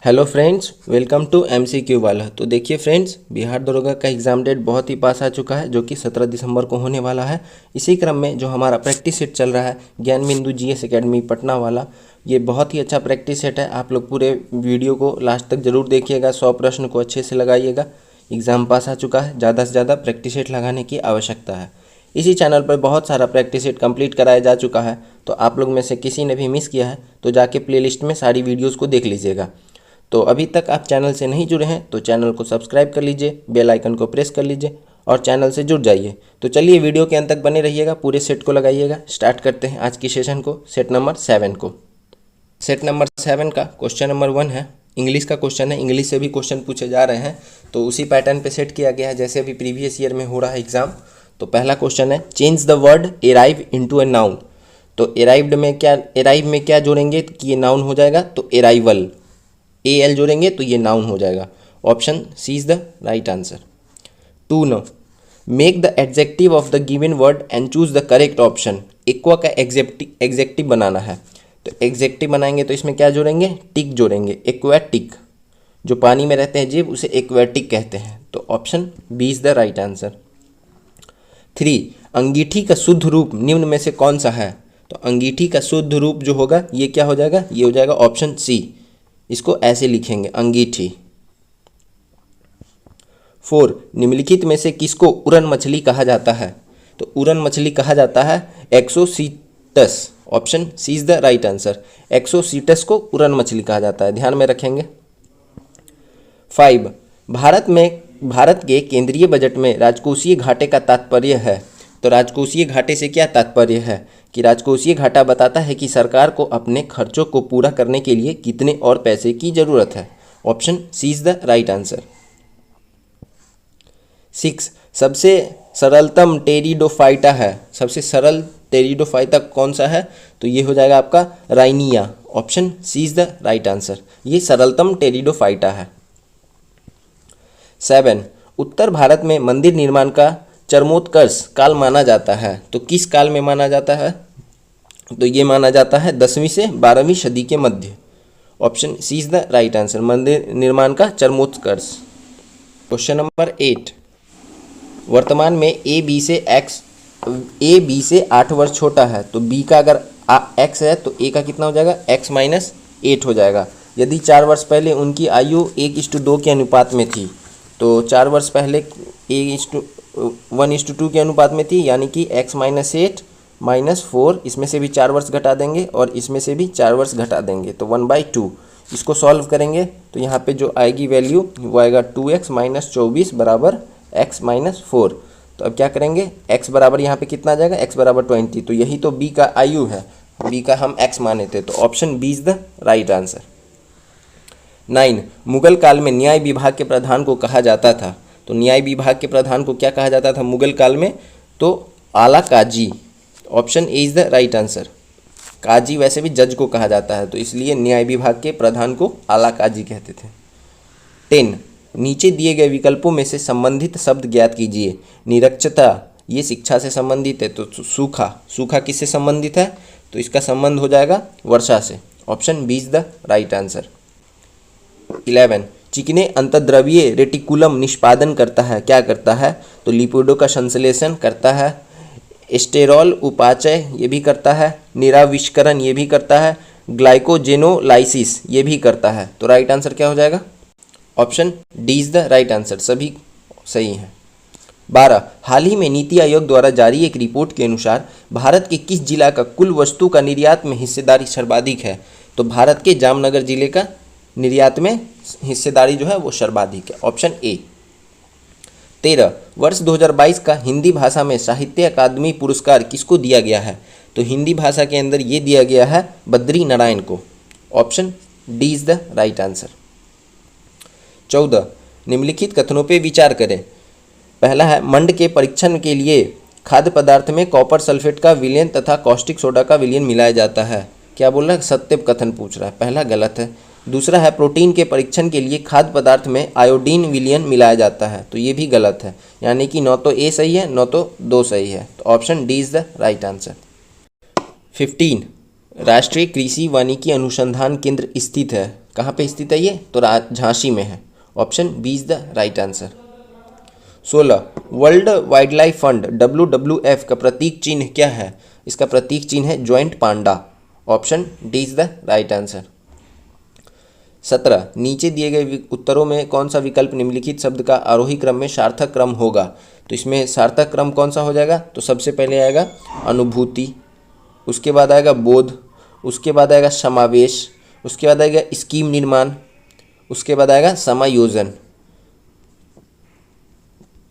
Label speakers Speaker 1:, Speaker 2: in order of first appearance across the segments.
Speaker 1: Hello friends, welcome to MCQ वाला। तो देखिए फ्रेंड्स, बिहार दरोगा का एग्ज़ाम डेट बहुत ही पास आ चुका है, जो कि 17 दिसंबर को होने वाला है। इसी क्रम में जो हमारा प्रैक्टिस सेट चल रहा है ज्ञान बिंदु GS एकेडमी पटना वाला, ये बहुत ही अच्छा प्रैक्टिस सेट है। आप लोग पूरे वीडियो को लास्ट तक ज़रूर देखिएगा, 100 प्रश्न को अच्छे से लगाइएगा। एग्ज़ाम पास आ चुका है, ज़्यादा से ज़्यादा प्रैक्टिस सेट लगाने की आवश्यकता है। इसी चैनल पर बहुत सारा प्रैक्टिस सेट कंप्लीट कराया जा चुका है, तो आप लोग में से किसी ने भी मिस किया है तो जाके प्लेलिस्ट में सारी वीडियोज़ को देख लीजिएगा। तो अभी तक आप चैनल से नहीं जुड़े हैं तो चैनल को सब्सक्राइब कर लीजिए, बेल आइकन को प्रेस कर लीजिए और चैनल से जुड़ जाइए। तो चलिए वीडियो के अंत तक बने रहिएगा, पूरे सेट को लगाइएगा। स्टार्ट करते हैं आज की सेशन को, सेट नंबर 7 को। सेट नंबर 7 का क्वेश्चन नंबर 1 है, इंग्लिश का क्वेश्चन है। इंग्लिश से भी क्वेश्चन पूछे जा रहे हैं, तो उसी पैटर्न पे सेट किया गया है जैसे अभी प्रीवियस ईयर में हो रहा है एग्जाम। तो पहला क्वेश्चन है, change the word arrive into a noun. तो एराइव में क्या जोड़ेंगे कि ये नाउन हो जाएगा, तो एराइवल। AL जोड़ेंगे तो ये नाउन हो जाएगा। Option C is the right answer. 2 no, make the adjective of the given word and choose the correct option. Aqua का एग्जेक्टिव बनाना है, तो एग्जेक्टिव बनाएंगे तो इसमें क्या जोड़ेंगे, टिक जोड़ेंगे, एक्वेटिक। जो पानी में रहते हैं जीव उसे एक्वेटिक कहते हैं, तो option B is the right answer. 3, अंगीठी का शुद्ध रूप निम्न में से कौन सा है। तो अंगीठी का शुद्ध रूप जो होगा ये क्या हो जाएगा, ये हो जाएगा ऑप्शन सी। इसको ऐसे लिखेंगे, अंगीठी। 4, निम्नलिखित में से किसको उड़न मछली कहा जाता है। तो उड़न मछली कहा जाता है Exocoetus. Option C is the right answer. Exocoetus को उड़न मछली कहा जाता है, ध्यान में रखेंगे। 5, भारत के केंद्रीय बजट में राजकोषीय घाटे का तात्पर्य है। तो राजकोषीय घाटे से क्या तात्पर्य है कि राजकोषीय घाटा बताता है कि सरकार को अपने खर्चों को पूरा करने के लिए कितने और पैसे की जरूरत है। Option C is the right answer. 6, सबसे सरलतम टेरिडोफाइटा है। सबसे सरल टेरिडोफाइटा कौन सा है, तो ये हो जाएगा आपका राइनिया। Option C is the right answer, ये सरलतम टेरिडोफाइटा है। 7, उत्तर भारत में मंदिर निर्माण का चरमोत्कर्ष काल माना जाता है। तो किस काल में माना जाता है, तो ये माना जाता है 10वीं से 12वीं सदी के मध्य। Option C is the right answer, मंदिर निर्माण का चरमोत्कर्ष। क्वेश्चन नंबर 8, वर्तमान में ए बी से 8 वर्ष छोटा है। तो बी का अगर x है तो a का कितना हो जाएगा, x माइनस 8 हो जाएगा। यदि 4 वर्ष पहले उनकी आयु 1:2 के अनुपात में थी, तो 4 वर्ष पहले 1:2 के अनुपात में थी, यानी कि x माइनस 8 माइनस 4, इसमें से भी 4 वर्ष घटा देंगे और इसमें से भी 4 वर्ष घटा देंगे, तो 1/2। इसको सॉल्व करेंगे तो यहाँ पे जो आएगी वैल्यू वो आएगा 2x माइनस 24 बराबर x माइनस 4। तो अब क्या करेंगे, x बराबर यहाँ पे कितना आ जाएगा, x बराबर 20। तो यही तो b का आयु है, b का हम x माने थे, तो option B is the right answer. 9, Mughal काल में न्याय विभाग के प्रधान को कहा जाता था। तो न्याय विभाग के प्रधान को क्या कहा जाता था मुगल काल में, तो आला काजी। Option A is the right answer. काजी वैसे भी जज को कहा जाता है, तो इसलिए न्याय विभाग के प्रधान को आला काजी कहते थे। 10, नीचे दिए गए विकल्पों में से संबंधित शब्द ज्ञात कीजिए। निरक्षरता ये शिक्षा से संबंधित है, तो सूखा किससे संबंधित है, तो इसका संबंध हो जाएगा वर्षा से। Option B is the right answer. 11, चिकने अंतर्द्रव्यीय रेटिकुलम निष्पादन करता है, क्या करता है, तो लिपिडों का संश्लेषण करता है, स्टेरॉल उपाचय ये भी करता है, निराविष्करण ये भी करता है, ग्लाइकोजेनोलाइसिस ये भी करता है। तो राइट आंसर क्या हो जाएगा, option D is the right answer, सभी सही हैं। 12, हाल ही में नीति आयोग द्वारा जारी एक रिपोर्ट के अनुसार भारत के किस जिला का कुल वस्तु का निर्यात में हिस्सेदारी सर्वाधिक है। तो भारत के जामनगर जिले का निर्यात में हिस्सेदारी जो है वो सर्वाधिक है। Option A. 13, वर्ष 2022 का हिंदी भाषा में साहित्य अकादमी पुरस्कार किसको दिया गया है। तो हिंदी भाषा के अंदर ये दिया गया है बद्री नारायण को। Option D is the right answer. 14, निम्नलिखित कथनों पे विचार करें। पहला है, मंड के परीक्षण के लिए खाद्य पदार्थ में कॉपर सल्फेट का विलयन तथा कॉस्टिक सोडा का विलयन मिलाया जाता है। क्या बोल रहा है, सत्य कथन पूछ रहा है, पहला गलत है। दूसरा है, प्रोटीन के परीक्षण के लिए खाद्य पदार्थ में आयोडीन विलयन मिलाया जाता है, तो ये भी गलत है, यानी कि न तो ए सही है न तो दो सही है, तो option D is the right answer. 15, राष्ट्रीय कृषि वानिकी अनुसंधान केंद्र स्थित है। कहाँ पे स्थित है ये? तो झांसी में है। Option B is the right answer. 16 world wildlife fund WWF का प्रतीक चिन्ह क्या है? इसका प्रतीक चिन्ह है joint Panda. Option D is the right answer. 17 नीचे दिए गए उत्तरों में कौन सा विकल्प निम्नलिखित शब्द का आरोही क्रम में सार्थक क्रम होगा? तो इसमें सार्थक क्रम कौन सा हो जाएगा? तो सबसे पहले आएगा अनुभूति, उसके बाद आएगा बोध, उसके बाद आएगा समावेश, उसके बाद आएगा स्कीम निर्माण, उसके बाद आएगा समायोजन।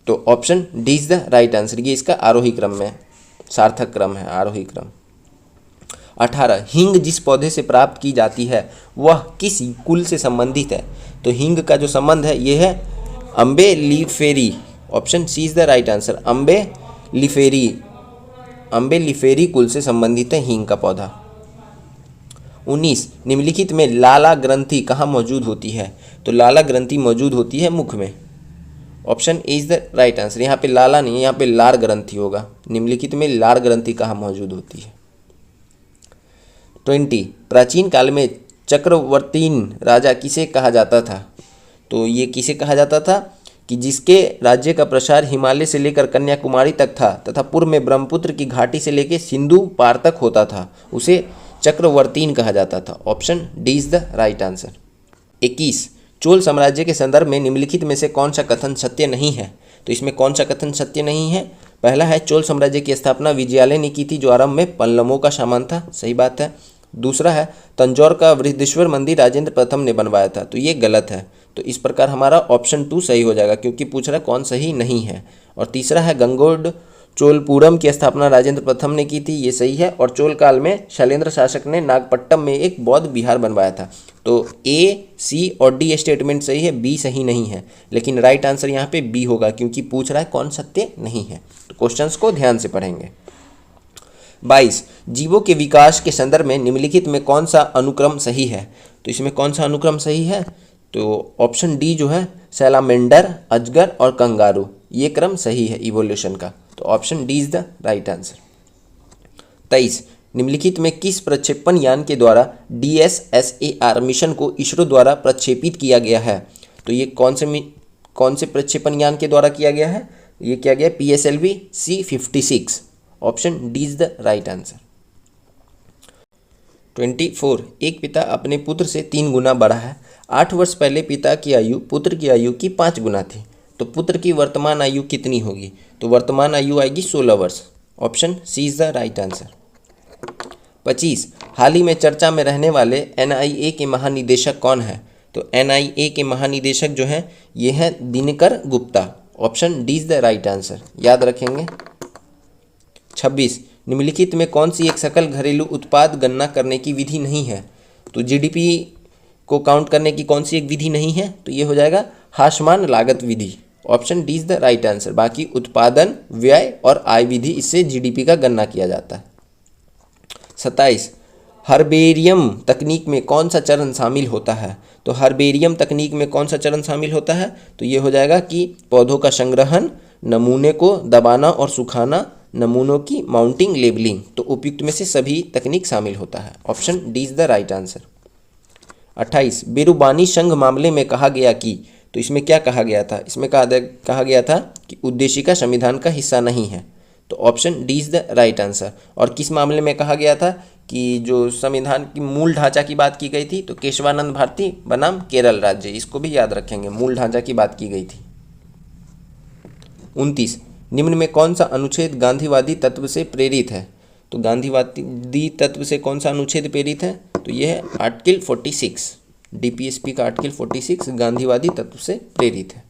Speaker 1: तो option D is the right answer. ये इसका आरोही क्रम में सार्थक क्रम है, आरोही क्रम। 18 हींग जिस पौधे से प्राप्त की जाती है वह किस कुल से संबंधित है? तो हींग का जो संबंध है ये है अम्बेलिफेरी। Option C is the right answer. अम्बेलिफेरी कुल से संबंधित है हींग का पौधा। 19 निम्नलिखित में लाला ग्रंथि कहाँ मौजूद होती है? तो लाला ग्रंथि मौजूद होती है मुख में। Option A is the right answer. यहाँ पे लाला नहीं है, यहाँ पे लार ग्रंथि होगा। निम्नलिखित में लार ग्रंथि कहाँ मौजूद होती है? 20 प्राचीन काल में चक्रवर्तीन राजा किसे कहा जाता था? तो ये किसे कहा जाता था कि जिसके राज्य का प्रसार हिमालय से लेकर कन्याकुमारी तक था तथा पूर्व में ब्रह्मपुत्र की घाटी से लेकर सिंधु पार तक होता था, उसे चक्रवर्तीन कहा जाता था। Option D is the right answer. 21 Chola साम्राज्य के संदर्भ में निम्नलिखित में से कौन सा कथन सत्य नहीं है? तो इसमें कौन सा कथन सत्य नहीं है? पहला है चोल साम्राज्य की स्थापना विजयालय ने की थी जो आरंभ में पल्लवों का सामान था। सही बात है। दूसरा है तंजौर का बृहदीश्वर मंदिर राजेंद्र प्रथम ने बनवाया था। तो ये गलत है। तो इस प्रकार हमारा ऑप्शन 2 सही हो जाएगा क्योंकि पूछ रहा है कौन सही नहीं है। और तीसरा है गंगोड चोलपुरम की स्थापना राजेंद्र प्रथम ने की थी। ये सही है। और चोल काल में शैलेंद्र शासक ने नागपट्टम में एक बौद्ध विहार बनवाया था। तो ए, सी और डी स्टेटमेंट सही है, बी सही नहीं है। लेकिन राइट आंसर यहाँ पे बी होगा क्योंकि पूछ रहा है कौन सत्य नहीं है। तो क्वेश्चंस को ध्यान से पढ़ेंगे। 22 जीवों के विकास के संदर्भ में निम्नलिखित में कौन सा अनुक्रम सही है? तो इसमें कौन सा अनुक्रम सही है? तो ऑप्शन डी जो है सैलामेंडर, अजगर और कंगारू, ये क्रम सही है इवोल्यूशन का। तो option D is the right answer. 23 निम्नलिखित में किस प्रक्षेपण यान के द्वारा DSSAR मिशन को इसरो द्वारा प्रक्षेपित किया गया है? तो ये कौन से प्रक्षेपण यान के द्वारा किया गया है? ये किया गया PSLV C56। Option D is the right answer. 24 एक पिता अपने पुत्र से 3 गुना बड़ा है। 8 वर्ष पहले पिता की आयु पुत्र की आयु की 5 गुना थी, तो पुत्र की वर्तमान आयु कितनी होगी? तो वर्तमान आयु आएगी 16 वर्ष। Option C is the right answer. 25 हाल ही में चर्चा में रहने वाले NIA के महानिदेशक कौन है? तो NIA के महानिदेशक जो हैं ये हैं Dinkar Gupta. Option D is the right answer, याद रखेंगे। 26 निम्नलिखित में कौन सी एक सकल घरेलू उत्पाद गणना करने की विधि नहीं है? तो GDP को काउंट करने की कौन सी एक विधि नहीं है? तो ये हो जाएगा हाशमान लागत विधि। Option D is the right answer. बाकी उत्पादन, व्यय और आय विधि, इससे GDP का गणना किया जाता है। 27 हर्बेरियम तकनीक में कौन सा चरण शामिल होता है? तो हर्बेरियम तकनीक में कौन सा चरण शामिल होता है? तो ये हो जाएगा कि पौधों का संग्रहण, नमूने को दबाना और सुखाना, नमूनों की माउंटिंग, लेबलिंग। तो उपयुक्त में से सभी तकनीक शामिल होता है। Option D is the right answer. 28 बेरुबानी संघ मामले में कहा गया कि, तो इसमें क्या कहा गया था? इसमें कहा गया था कि उद्देशिका संविधान का हिस्सा नहीं है। तो option D is the right answer. और किस मामले में कहा गया था कि जो संविधान की मूल ढांचा की बात की गई थी? तो केशवानंद भारती बनाम केरल राज्य, इसको भी याद रखेंगे, मूल ढांचा की बात की गई थी। 29 निम्न में कौन सा अनुच्छेद गांधीवादी तत्व से प्रेरित है? तो गांधीवादी तत्व से कौन सा अनुच्छेद प्रेरित है? तो यह है आर्टिकल 46, DPSP का आर्टिकल 46 गांधीवादी तत्व से प्रेरित है।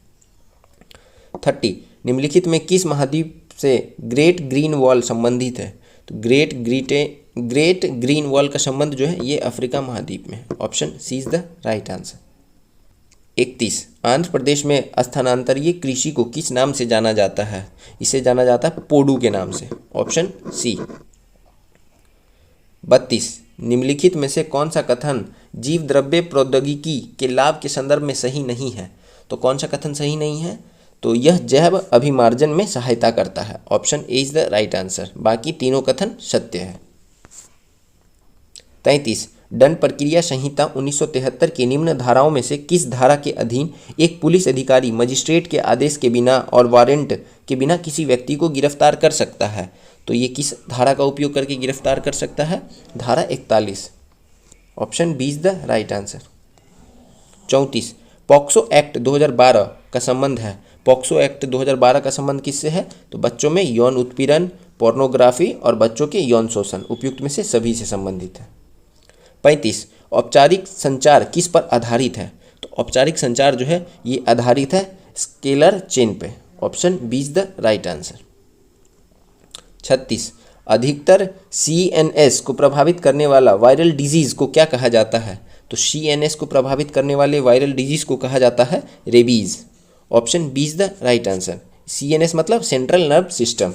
Speaker 1: 30 निम्नलिखित में किस महाद्वीप से ग्रेट ग्रीन वॉल संबंधित है? तो ग्रेट ग्रीन वॉल का संबंध जो है ये अफ्रीका महाद्वीप में है। Option C is the right answer. 31 Andhra Pradesh में स्थानांतरीय कृषि को किस नाम से जाना जाता है? इसे जाना जाता है पोडू के नाम से। Option C. 32 निम्नलिखित में से कौन सा कथन जीव द्रव्य प्रौद्योगिकी के लाभ के संदर्भ में सही नहीं है? तो कौन सा कथन सही नहीं है? तो यह जैव अभिमार्जन में सहायता करता है। Option A is the right answer. बाकी तीनों कथन सत्य है। 33 दंड प्रक्रिया संहिता 1973 की निम्न धाराओं में से किस धारा के अधीन एक पुलिस अधिकारी मजिस्ट्रेट के आदेश के बिना और वारंट के बिना किसी व्यक्ति को गिरफ्तार कर सकता है? तो ये किस धारा का उपयोग करके गिरफ्तार कर सकता है? धारा 41। Option B is the right answer. 34, POCSO act 2012 का संबंध है। पॉक्सो एक्ट 2012 का संबंध किससे है? तो बच्चों में यौन उत्पीड़न, पोर्नोग्राफी और बच्चों के यौन शोषण, उपयुक्त में से सभी से संबंधित है। 35, औपचारिक संचार किस पर आधारित है? तो औपचारिक संचार जो है ये आधारित है स्केलर चेन पे। Option B is the right answer. 36, अधिकतर CNS को प्रभावित करने वाला वायरल डिजीज को क्या कहा जाता है? तो CNS को प्रभावित करने वाले वायरल डिजीज को कहा जाता है rabies. Option B is the right answer. CNS मतलब सेंट्रल नर्व सिस्टम।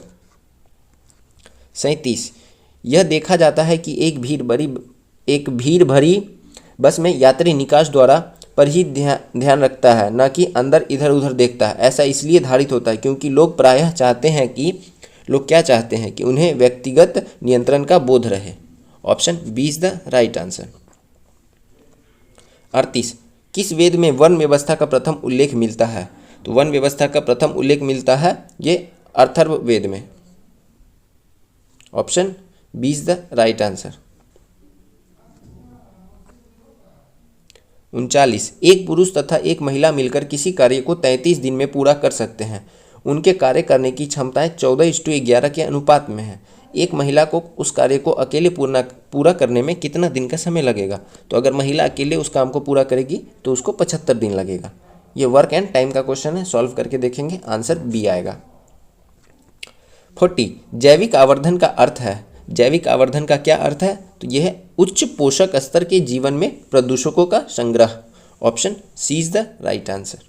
Speaker 1: 37, यह देखा जाता है कि एक भीड़ भरी बस में यात्री निकास द्वारा पर ही ध्यान रखता है, न कि अंदर इधर उधर देखता है। ऐसा इसलिए धारित होता है क्योंकि लोग प्रायः चाहते हैं कि उन्हें व्यक्तिगत नियंत्रण का बोध रहे। Option B is the right answer. 38, किस वेद में वर्ण व्यवस्था का प्रथम उल्लेख मिलता है? तो वर्ण व्यवस्था का प्रथम उल्लेख मिलता है ये अथर्ववेद में। Option B is the right answer. 39, एक पुरुष तथा एक महिला मिलकर किसी कार्य को 33 दिन में पूरा कर सकते हैं। उनके कार्य करने की क्षमताएं 14:11 के अनुपात में है। एक महिला को उस कार्य को अकेले पूरा करने में कितना दिन का समय लगेगा? तो अगर महिला अकेले उस काम को पूरा करेगी तो उसको 75 दिन लगेगा। ये वर्क एंड टाइम का क्वेश्चन है, सॉल्व करके देखेंगे, आंसर बी आएगा। 40, जैविक आवर्धन का अर्थ है। जैविक आवर्धन का क्या अर्थ है? तो यह है उच्च पोषक स्तर के जीवन में प्रदूषकों का संग्रह। Option C is the right answer.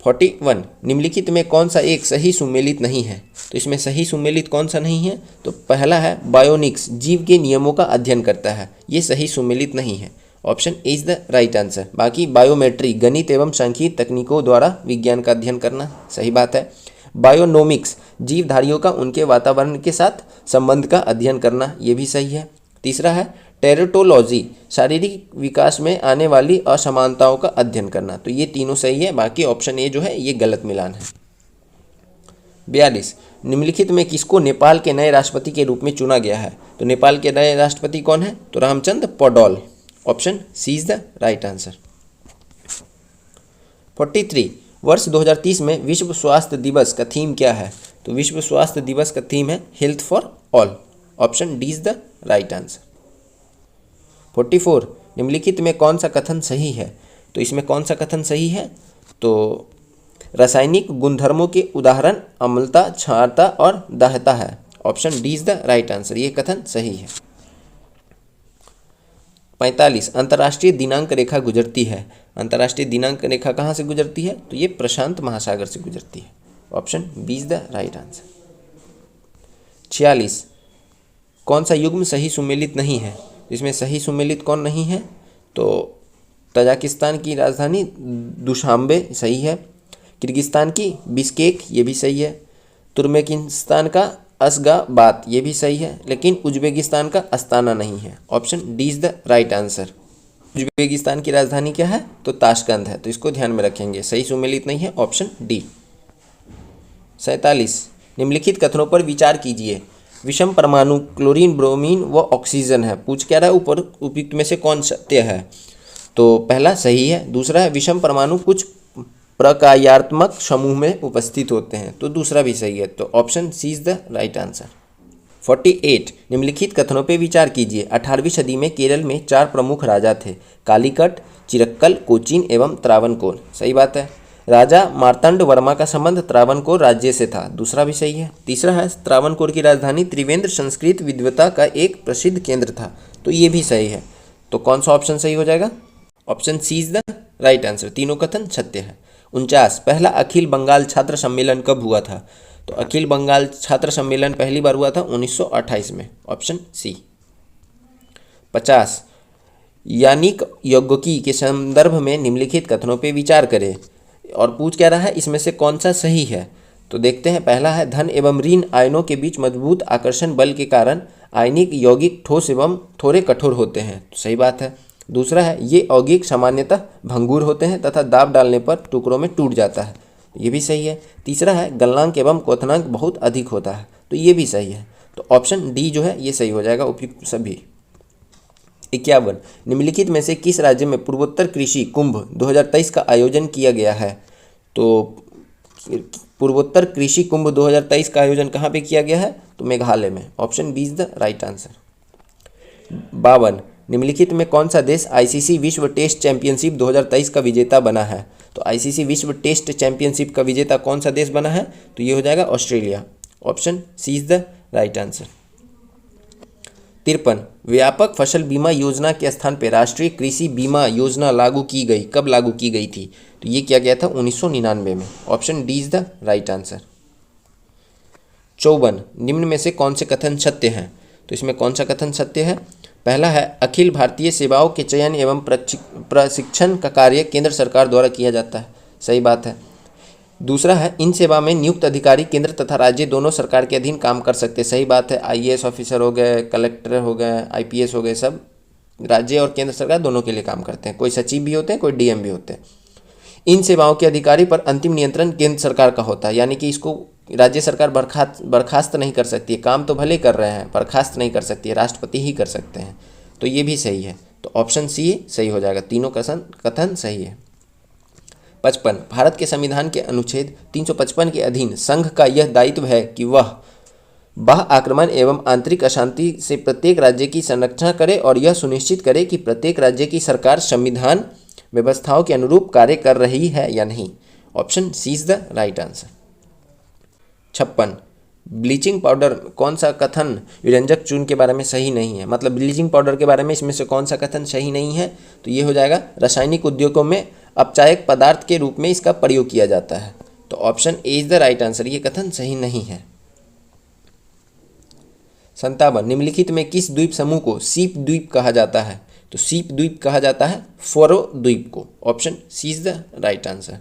Speaker 1: 41, निम्नलिखित में कौन सा एक सही सुमेलित नहीं है? तो इसमें सही सुमेलित कौन सा नहीं है? तो पहला है बायोनिक्स, जीव के नियमों का अध्ययन करता है, ये सही सुमेलित नहीं है। Option A is the right answer. बाकी बायोमेट्री, गणित एवं सांख्यिकी तकनीकों द्वारा विज्ञान का अध्ययन करना, सही बात है। बायोनोमिक्स, जीवधारियों का उनके वातावरण के साथ संबंध का अध्ययन करना, ये भी सही है। तीसरा है टेरेटोलॉजी, शारीरिक विकास में आने वाली असमानताओं का अध्ययन करना, तो ये तीनों सही है। बाकी ऑप्शन ए जो है ये गलत मिलान है। 42, निम्नलिखित में किसको नेपाल के नए राष्ट्रपति के रूप में चुना गया है? तो नेपाल के नए राष्ट्रपति कौन है? तो Ramchandra Poudel. Option C is the right answer. 43, वर्ष 2030 में विश्व स्वास्थ्य दिवस का थीम क्या है? तो विश्व स्वास्थ्य दिवस का थीम है health for all. Option D is the right answer. 44, निम्नलिखित में कौन सा कथन सही है? तो इसमें कौन सा कथन सही है? तो रासायनिक गुणधर्मों के उदाहरण अम्लता, क्षारता और दाह्यता है। Option D is the right answer, ये कथन सही है। 45, अंतर्राष्ट्रीय दिनांक रेखा गुजरती है। अंतर्राष्ट्रीय दिनांक रेखा कहाँ से गुजरती है? तो ये प्रशांत महासागर से गुजरती है। Option B is the right answer. 46, कौन सा युग्म सही सुमेलित नहीं है? इसमें सही सुमेलित कौन नहीं है? तो तजाकिस्तान की राजधानी दुशांबे सही है, किर्गिस्तान की बिश्केक ये भी सही है, तुर्कमेनिस्तान का अशगाबाद ये भी सही है, लेकिन उज्बेकिस्तान का अस्ताना नहीं है। Option D is the right answer. Uzbekistan की राजधानी क्या है? तो ताशकंद है, तो इसको ध्यान में रखेंगे, सही सुमेलित नहीं है, ऑप्शन डी। 47, निम्नलिखित कथनों पर विचार कीजिए। विषम परमाणु क्लोरीन, ब्रोमीन व ऑक्सीजन है। पूछ क्या रहा है ऊपर, उपयुक्त में से कौन सत्य है? तो पहला सही है। दूसरा है विषम परमाणु कुछ प्रकार्यात्मक समूह में उपस्थित होते हैं, तो दूसरा भी सही है, तो option C is the right answer. 48, निम्नलिखित कथनों पर विचार कीजिए। 18वीं सदी में केरल में 4 प्रमुख राजा थे, कालीकट, चिरक्कल, कोचीन एवं त्रावणकोर। सही बात है। राजा मार्तंड वर्मा का संबंध त्रावणकोर राज्य से था, दूसरा भी सही है। तीसरा है त्रावणकोर की राजधानी त्रिवेंद्र संस्कृत विद्वता का एक प्रसिद्ध केंद्र था, तो ये भी सही है। तो कौन सा ऑप्शन सही हो जाएगा? Option C is the right answer, तीनों कथन सत्य है। 49, पहला अखिल बंगाल छात्र सम्मेलन कब हुआ था? तो अखिल बंगाल छात्र सम्मेलन पहली बार हुआ था 1928 में। Option C. 50, यानिक यौगिकी के संदर्भ में निम्नलिखित कथनों पर विचार करें। और पूछ क्या रहा है, इसमें से कौन सा सही है? तो देखते हैं, पहला है धन एवं ऋण आयनों के बीच मजबूत आकर्षण बल के कारण आयनिक यौगिक ठोस एवं थोड़े कठोर होते हैं, तो सही बात है। दूसरा है ये यौगिक सामान्यतः भंगुर होते हैं तथा दाब डालने पर टुकड़ों में टूट जाता है, ये भी सही है। तीसरा है गलनांक एवं क्वथनांक बहुत अधिक होता है, तो ये भी सही है। तो ऑप्शन डी जो है ये सही हो जाएगा उपयुक्त सभी। 51 निम्नलिखित में से किस राज्य में पूर्वोत्तर कृषि कुंभ 2023 का आयोजन किया गया है? तो पूर्वोत्तर कृषि कुंभ 2023 का आयोजन कहाँ पे किया गया है? तो मेघालय में। Option B is the right answer. 52 निम्नलिखित में कौन सा देश आईसीसी विश्व टेस्ट चैंपियनशिप 2023 का विजेता बना है? तो आईसीसी विश्व टेस्ट चैंपियनशिप का विजेता कौन सा देश बना है? तो ये हो जाएगा Australia. Option C is the right answer. 53 व्यापक फसल बीमा योजना के स्थान पर राष्ट्रीय कृषि बीमा योजना लागू की गई, कब लागू की गई थी? तो ये किया गया था 1999 में। Option D is the right answer. 54 निम्न में से कौन से कथन सत्य हैं? तो इसमें कौन सा कथन सत्य है? पहला है अखिल भारतीय सेवाओं के चयन एवं प्रशिक्षण का कार्य केंद्र सरकार द्वारा किया जाता है, सही बात है। दूसरा है इन सेवा में नियुक्त अधिकारी केंद्र तथा राज्य दोनों सरकार के अधीन काम कर सकते हैं, सही बात है। आईएएस ऑफिसर हो गए, कलेक्टर हो गए, आईपीएस हो गए, सब राज्य और केंद्र सरकार दोनों के लिए काम करते हैं। कोई सचिव भी होते हैं, कोई डीएम भी होते हैं। इन सेवाओं के अधिकारी पर अंतिम नियंत्रण केंद्र सरकार का होता है, यानी कि इसको राज्य सरकार बर्खास्त नहीं कर सकती है। काम तो भले कर रहे हैं, बर्खास्त नहीं कर सकती है, राष्ट्रपति ही कर सकते हैं। तो ये भी सही है। तो ऑप्शन सी सही हो जाएगा, तीनों कथन सही है। 55 भारत के संविधान के अनुच्छेद 355 के अधीन संघ का यह दायित्व है कि वह बाह्य आक्रमण एवं आंतरिक अशांति से प्रत्येक राज्य की संरक्षण करे और यह सुनिश्चित करे कि प्रत्येक राज्य की सरकार संविधान व्यवस्थाओं के अनुरूप कार्य कर रही है या नहीं। Option C is the right answer. 56 bleaching powder कौन सा कथन विरंजक चूर्ण के बारे में सही नहीं है? मतलब ब्लीचिंग पाउडर के बारे में इसमें से कौन सा कथन सही नहीं है? तो ये हो जाएगा रासायनिक उद्योगों में अपचायक पदार्थ के रूप में इसका प्रयोग किया जाता है। तो option A is the right answer, ये कथन सही नहीं है। 57 निम्नलिखित में किस द्वीप समूह को सीप द्वीप कहा जाता है? तो सीप द्वीप कहा जाता है फरो द्वीप को। Option C is the right answer,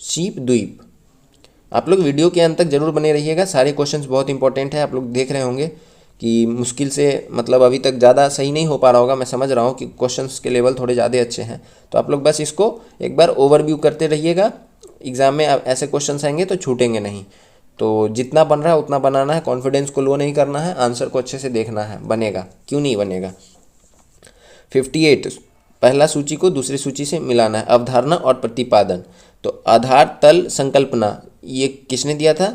Speaker 1: सीप द्वीप। आप लोग वीडियो के अंत तक जरूर बने रहिएगा, सारे क्वेश्चंस बहुत इंपॉर्टेंट है। आप लोग देख रहे होंगे कि मुश्किल से मतलब अभी तक ज़्यादा सही नहीं हो पा रहा होगा, मैं समझ रहा हूँ कि क्वेश्चंस के लेवल थोड़े ज़्यादा अच्छे हैं। तो आप लोग बस इसको एक बार ओवरव्यू करते रहिएगा, एग्जाम में ऐसे क्वेश्चंस आएंगे तो छूटेंगे नहीं। तो जितना बन रहा है उतना बनाना है, कॉन्फिडेंस को लो नहीं करना है, आंसर को अच्छे से देखना है, बनेगा क्यों नहीं बनेगा। 58 पहला सूची को दूसरी सूची से मिलाना है, अवधारणा और प्रतिपादन। तो आधार तल संकल्पना ये किसने दिया था?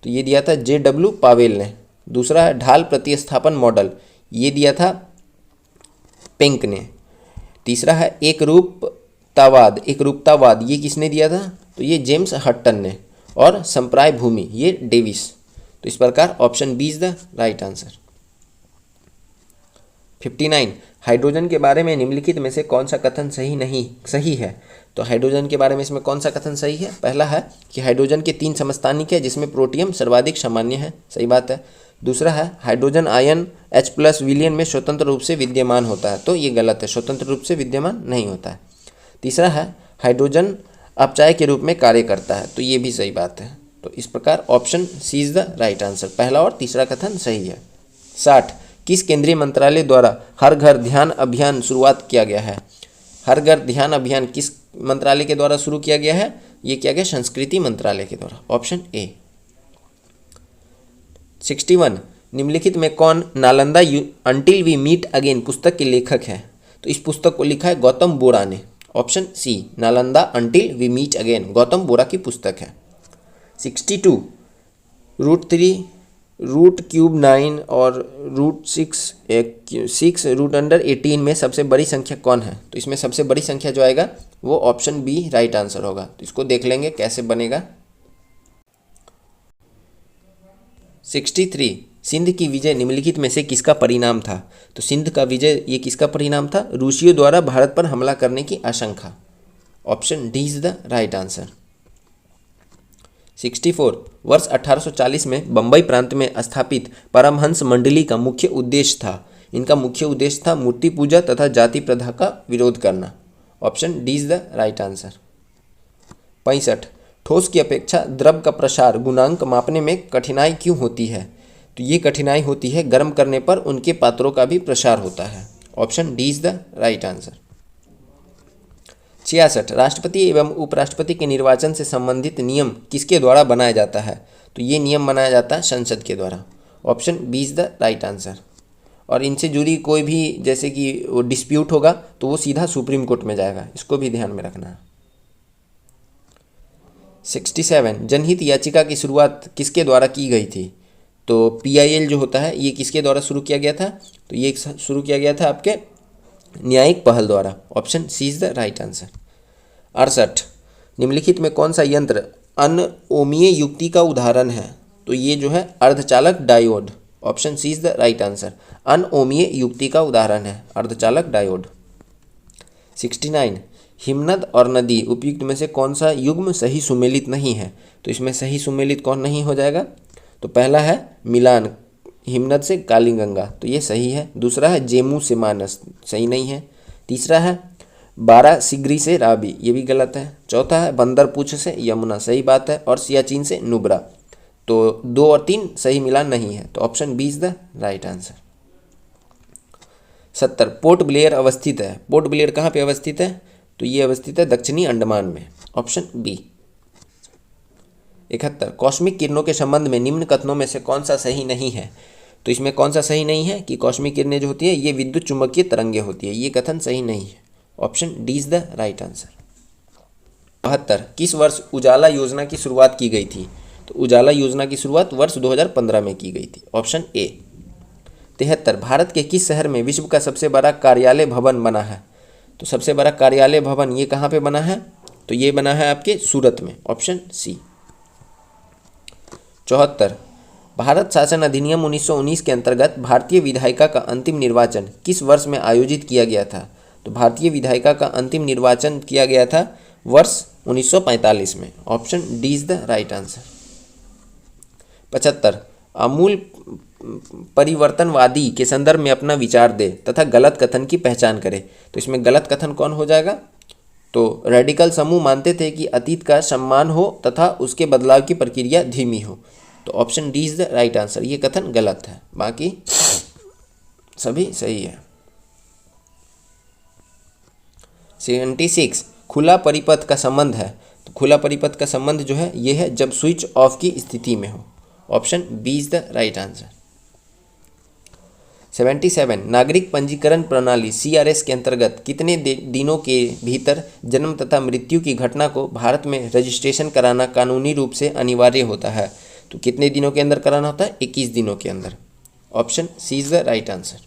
Speaker 1: तो ये दिया था JW पावेल ने। दूसरा है ढाल प्रतिस्थापन मॉडल, ये दिया था पेंक ने। तीसरा है एकरूपतावाद, ये किसने दिया था? तो ये जेम्स हटन ने। और संप्राय भूमि ये डेविस। तो इस प्रकार option B is the right answer. 59 हाइड्रोजन के बारे में निम्नलिखित में से कौन सा कथन सही है? तो हाइड्रोजन के बारे में इसमें कौन सा कथन सही है? पहला है कि हाइड्रोजन के 3 समस्थानिक है जिसमें प्रोटियम सर्वाधिक सामान्य है, सही बात है। दूसरा है हाइड्रोजन आयन H+ विलयन में स्वतंत्र रूप से विद्यमान होता है, तो ये गलत है, स्वतंत्र रूप से विद्यमान नहीं होता है। तीसरा है हाइड्रोजन अपचायक के रूप में कार्य करता है, तो ये भी सही बात है। तो इस प्रकार option C is the right answer, पहला और तीसरा कथन सही है। 60 किस केंद्रीय मंत्रालय द्वारा हर घर ध्यान अभियान शुरुआत किया गया है? हर घर ध्यान अभियान किस मंत्रालय के द्वारा शुरू किया गया है? ये किया गया संस्कृति मंत्रालय के द्वारा। Option A. 61 निम्नलिखित में कौन Nalanda until we meet again पुस्तक के लेखक है? तो इस पुस्तक को लिखा है गौतम बोरा ने। Option C Nalanda until we meet again Gautam Bora की पुस्तक है। 62 √3 √9 और √6 √18 में सबसे बड़ी संख्या कौन है? तो इसमें सबसे बड़ी संख्या जो आएगा वो ऑप्शन बी राइट आंसर होगा। तो इसको देख लेंगे कैसे बनेगा। 63 सिंध की विजय निम्नलिखित में से किसका परिणाम था? तो सिंध का विजय ये किसका परिणाम था? रूसियों द्वारा भारत पर हमला करने की आशंका। Option D is the right answer. 64 वर्ष 1840 में बंबई प्रांत में स्थापित परमहंस मंडली का मुख्य उद्देश्य था। इनका मुख्य उद्देश्य था मूर्ति पूजा तथा जाति प्रथा का विरोध करना। Option D is the right answer. 65 ठोस की अपेक्षा द्रव का प्रसार गुणांक मापने में कठिनाई क्यों होती है? तो ये कठिनाई होती है गर्म करने पर उनके पात्रों का भी प्रसार होता है। Option D is the right answer. 66 राष्ट्रपति एवं उपराष्ट्रपति के निर्वाचन से संबंधित नियम किसके द्वारा बनाया जाता है? तो ये नियम बनाया जाता है संसद के द्वारा। Option B is the right answer. और इनसे जुड़ी कोई भी जैसे कि वो डिस्प्यूट होगा तो वो सीधा सुप्रीम कोर्ट में जाएगा, इसको भी ध्यान में रखना है। 67 जनहित याचिका की शुरुआत किसके द्वारा की गई थी? तो PIL जो होता है ये किसके द्वारा शुरू किया गया था? तो ये शुरू किया गया था आपके न्यायिक पहल द्वारा। Option C is the right answer. 68 निम्नलिखित में कौन सा यंत्र अनओमीय युक्ति का उदाहरण है? तो ये जो है अर्धचालक diode. Option C is the right answer. अनओमीय युक्ति का उदाहरण है अर्धचालक डायोड। 69 हिमनद और नदी उपयुक्त में से कौन सा युग्म सही सुमेलित नहीं है? तो इसमें सही सुमेलित कौन नहीं हो जाएगा? तो पहला है मिलान हिमनद से कालीगंगा, तो ये सही है। दूसरा है जेमू से मानस, सही नहीं है। तीसरा है बारह सिगरी से रावी, ये भी गलत है। चौथा है बंदरपूछ से यमुना, सही बात है। और सियाचिन से नुब्रा, तो 2 और 3 सही मिलान नहीं है, तो option B is the right answer. 70 Port Blair अवस्थित है। पोर्ट ब्लेयर कहाँ पे अवस्थित है? तो ये अवस्थित है दक्षिणी अंडमान में। Option B. 71 कॉस्मिक किरणों के संबंध में निम्न कथनों में से कौन सा सही नहीं है? तो इसमें कौन सा सही नहीं है कि कॉस्मिक किरणें जो होती है ये विद्युत चुंबकीय तरंगें होती है, ये कथन सही नहीं है। Option D is the right answer. 72 किस वर्ष उजाला योजना की शुरुआत की गई थी? तो उजाला योजना की शुरुआत वर्ष 2015 में की गई थी। Option A. 73 भारत के किस शहर में विश्व का सबसे बड़ा कार्यालय भवन बना है? तो सबसे बड़ा कार्यालय भवन ये कहाँ पे बना है? तो ये बना है आपके सूरत में। Option C. 74 भारत शासन अधिनियम 1919 के अंतर्गत भारतीय विधायिका का अंतिम निर्वाचन किस वर्ष में आयोजित किया गया था? तो भारतीय विधायिका का अंतिम निर्वाचन किया गया था वर्ष 1945 में। Option D is the right answer. 75 आमूल परिवर्तनवादी के संदर्भ में अपना विचार दे तथा गलत कथन की पहचान करे। तो इसमें गलत कथन कौन हो जाएगा? तो रेडिकल समूह मानते थे कि अतीत का सम्मान हो तथा उसके बदलाव की प्रक्रिया धीमी हो। तो option D is the right answer. ये कथन गलत है, बाकी सभी सही है। 76 खुला परिपथ का संबंध है। तो खुला परिपथ का संबंध जो है ये है जब स्विच ऑफ की स्थिति में हो। Option B is the right answer. 77 नागरिक पंजीकरण प्रणाली CRS के अंतर्गत कितने दिनों के भीतर जन्म तथा मृत्यु की घटना को भारत में रजिस्ट्रेशन कराना कानूनी रूप से अनिवार्य होता है? तो कितने दिनों के अंदर कराना होता है? 21 दिनों के अंदर। Option C is the right answer.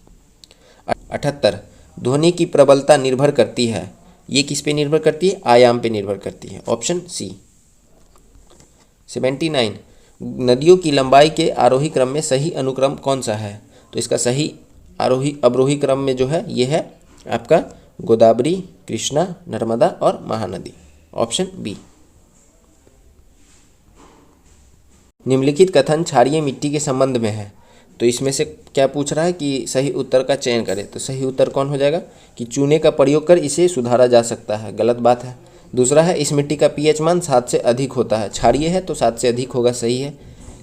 Speaker 1: 78 ध्वनि की प्रबलता निर्भर करती है, ये किस पे निर्भर करती है? आयाम पे निर्भर करती है। ऑप्शन सी। 79 नदियों की लंबाई के आरोही क्रम में सही अनुक्रम कौन सा है? तो इसका सही आरोही अवरोही क्रम में जो है ये है आपका गोदावरी, कृष्णा, नर्मदा और महानदी। Option B. निम्नलिखित कथन क्षारीय मिट्टी के संबंध में है। तो इसमें से क्या पूछ रहा है कि सही उत्तर का चयन करें? तो सही उत्तर कौन हो जाएगा कि चूने का प्रयोग कर इसे सुधारा जा सकता है, गलत बात है। दूसरा है इस मिट्टी का pH मान 7 से अधिक होता है, क्षारीय है तो 7 से अधिक होगा, सही है।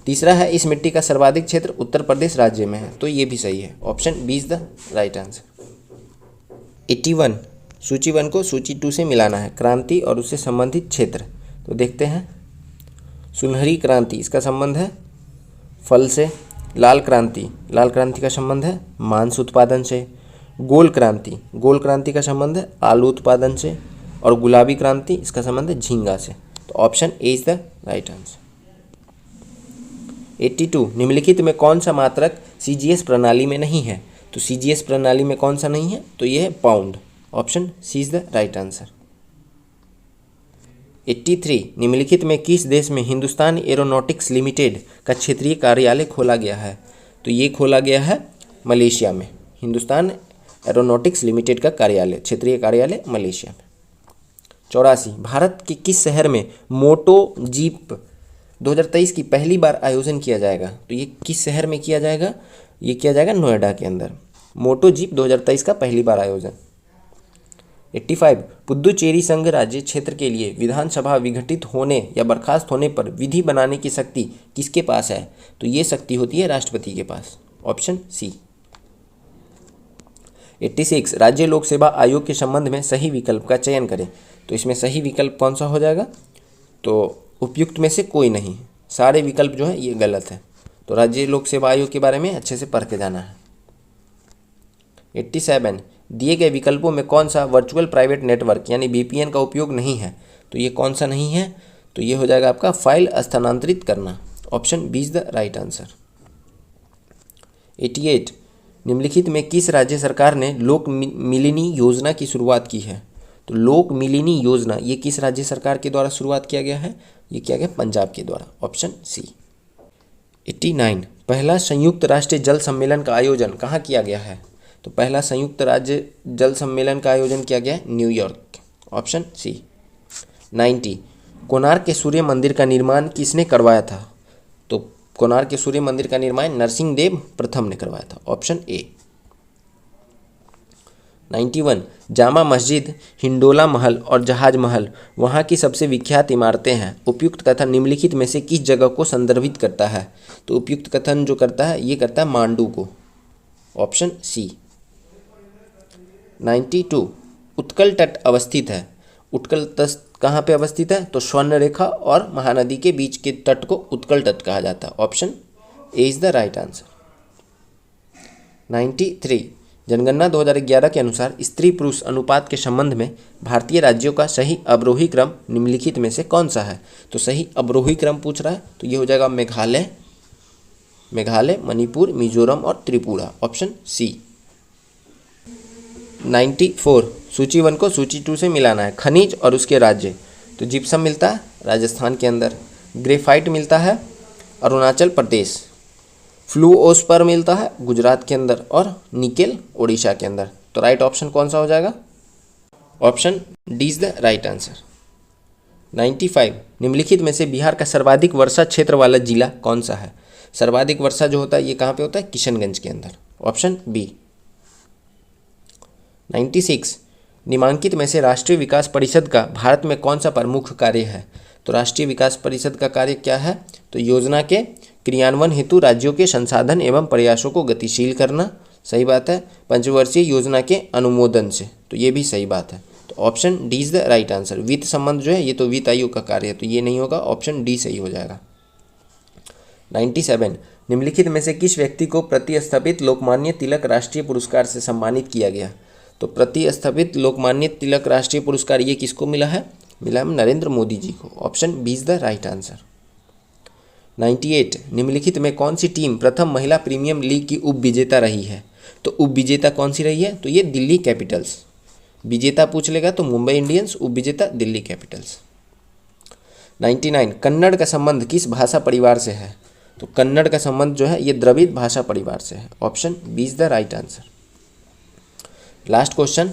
Speaker 1: तीसरा है इस मिट्टी का सर्वाधिक क्षेत्र उत्तर प्रदेश राज्य में है, तो ये भी सही है। Option B is the right answer. 81 सूची 1 को सूची 2 से मिलाना है, क्रांति और उससे संबंधित क्षेत्र। तो देखते हैं सुनहरी क्रांति, इसका संबंध है फल से। लाल क्रांति का संबंध है मांस उत्पादन से। गोल क्रांति का संबंध है आलू उत्पादन से। और गुलाबी क्रांति, इसका संबंध है झींगा से। तो option A is the right answer. 82 निम्नलिखित में कौन सा मात्रक CGS प्रणाली में नहीं है? तो CGS प्रणाली में कौन सा नहीं है? तो ये है pound. Option C is the right answer. 83 निम्नलिखित में किस देश में हिंदुस्तान एरोनॉटिक्स लिमिटेड का क्षेत्रीय कार्यालय खोला गया है? तो ये खोला गया है मलेशिया में। हिंदुस्तान एरोनॉटिक्स लिमिटेड का कार्यालय, क्षेत्रीय कार्यालय मलेशिया में। 84 भारत के किस शहर में मोटो जीप 2023 की पहली बार आयोजन किया जाएगा? तो ये किस शहर में किया जाएगा? ये किया जाएगा नोएडा के अंदर। मोटो जीप 2023 का पहली बार आयोजन। 85 पुद्दुचेरी संघ राज्य क्षेत्र के लिए विधानसभा विघटित होने या बर्खास्त होने पर विधि बनाने की शक्ति किसके पास है? तो ये शक्ति होती है राष्ट्रपति के पास, ऑप्शन सी। 86 राज्य लोक सेवा आयोग के संबंध में सही विकल्प का चयन करें। तो इसमें सही विकल्प कौन सा हो जाएगा? तो उपयुक्त में से कोई नहीं, सारे विकल्प जो है ये गलत है। तो राज्य लोक सेवा आयोग के बारे में अच्छे से पढ़ के जाना है। 87 दिए गए विकल्पों में कौन सा वर्चुअल प्राइवेट नेटवर्क यानी VPN का उपयोग नहीं है? तो ये कौन सा नहीं है? तो ये हो जाएगा आपका फाइल स्थानांतरित करना, option B is the right answer. 88 निम्नलिखित में किस राज्य सरकार ने लोक मिलिनी योजना की शुरुआत की है? तो लोक मिलिनी योजना ये किस राज्य सरकार के द्वारा शुरुआत किया गया है? ये किया गया पंजाब के द्वारा, ऑप्शन सी। 89 पहला संयुक्त राष्ट्रीय जल सम्मेलन का आयोजन कहाँ किया गया है? तो पहला संयुक्त राज्य जल सम्मेलन का आयोजन किया गया है न्यूयॉर्क, ऑप्शन सी। 90 कोणार्क के सूर्य मंदिर का निर्माण किसने करवाया था? तो कोणार्क के सूर्य मंदिर का निर्माण नरसिंहदेव प्रथम ने करवाया था, ऑप्शन ए। 91 जामा मस्जिद, हिंडोला महल और जहाज महल वहाँ की सबसे विख्यात इमारतें हैं। उपयुक्त कथन निम्नलिखित में से किस जगह को संदर्भित करता है? तो उपयुक्त कथन जो करता है ये करता है मांडू को, ऑप्शन सी। 92 उत्कल तट अवस्थित है। उत्कल तट कहाँ पे अवस्थित है? तो स्वर्ण रेखा और महानदी के बीच के तट को उत्कल तट कहा जाता है, option A is the right answer. 93 जनगणना 2011 के अनुसार स्त्री पुरुष अनुपात के संबंध में भारतीय राज्यों का सही अवरोही क्रम निम्नलिखित में से कौन सा है? तो सही अवरोही क्रम पूछ रहा है, तो ये हो जाएगा मेघालय, मणिपुर, मिजोरम और त्रिपुरा, ऑप्शन सी। 94 सूची 1 को सूची 2 से मिलाना है। खनिज और उसके राज्य, तो जिप्सम मिलता है राजस्थान के अंदर, ग्रेफाइट मिलता है अरुणाचल प्रदेश, फ्लूओस्पर मिलता है गुजरात के अंदर और निकेल ओडिशा के अंदर। तो राइट ऑप्शन कौन सा हो जाएगा? Option D is the right answer. 95 निम्नलिखित में से बिहार का सर्वाधिक वर्षा क्षेत्र वाला जिला कौन सा है? सर्वाधिक वर्षा जो होता है ये कहाँ पे होता है? किशनगंज के अंदर, ऑप्शन बी। 96 निम्नलिखित में से राष्ट्रीय विकास परिषद का भारत में कौन सा प्रमुख कार्य है? तो राष्ट्रीय विकास परिषद का कार्य क्या है? तो योजना के क्रियान्वयन हेतु राज्यों के संसाधन एवं प्रयासों को गतिशील करना, सही बात है। पंचवर्षीय योजना के अनुमोदन से, तो ये भी सही बात है। तो option D is the right answer. वित्त संबंध जो है ये तो वित्त आयोग का कार्य है, तो ये नहीं होगा, ऑप्शन डी सही हो जाएगा। 97 निम्नलिखित में से किस व्यक्ति को प्रतिस्थापित लोकमान्य तिलक राष्ट्रीय पुरस्कार से सम्मानित किया गया? तो प्रतिस्थापित लोकमान्य तिलक राष्ट्रीय पुरस्कार ये किसको मिला है? मिला है नरेंद्र मोदी जी को, option B is the right answer. 98 निम्नलिखित में कौन सी टीम प्रथम महिला प्रीमियम लीग की उप विजेता रही है? तो उप विजेता कौन सी रही है? तो ये दिल्ली कैपिटल्स। विजेता पूछ लेगा तो मुंबई इंडियंस, उप विजेता दिल्ली कैपिटल्स। 99 कन्नड़ का संबंध किस भाषा परिवार से है? तो कन्नड़ का संबंध जो है ये द्रविड़ भाषा परिवार से है, option B is the right answer. Last question,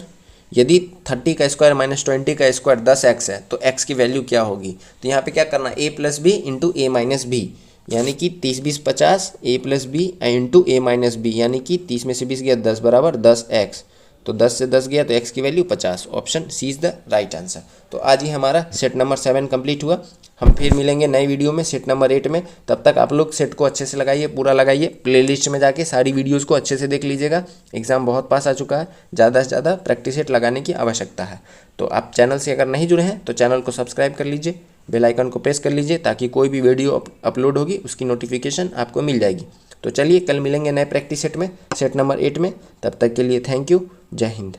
Speaker 1: यदि 30 का स्क्वायर माइनस 20 का स्क्वायर 10x है तो x की वैल्यू क्या होगी? तो यहाँ पे क्या करना है? a plus B into A minus B, यानी कि 30 20 50, a plus B into A minus B, यानी कि 30 में से 20 गया 10 बराबर 10x, तो 10 से 10 गया तो x की value 50, option C is the right answer. तो आज ही हमारा सेट नंबर 7 कंप्लीट हुआ। हम फिर मिलेंगे नई वीडियो में सेट नंबर 8 में। तब तक आप लोग सेट को अच्छे से लगाइए, पूरा लगाइए, प्लेलिस्ट में जाके सारी वीडियोस को अच्छे से देख लीजिएगा। एग्जाम बहुत पास आ चुका है, ज़्यादा से ज़्यादा प्रैक्टिस सेट लगाने की आवश्यकता है। तो आप चैनल से अगर नहीं जुड़े हैं तो चैनल को सब्सक्राइब कर लीजिए, बेल आइकन को प्रेस कर लीजिए, ताकि कोई भी वीडियो अपलोड होगी उसकी नोटिफिकेशन आपको मिल जाएगी। तो चलिए कल मिलेंगे नए प्रैक्टिस सेट में, सेट नंबर 8 में। तब तक के लिए थैंक यू, जय हिंद।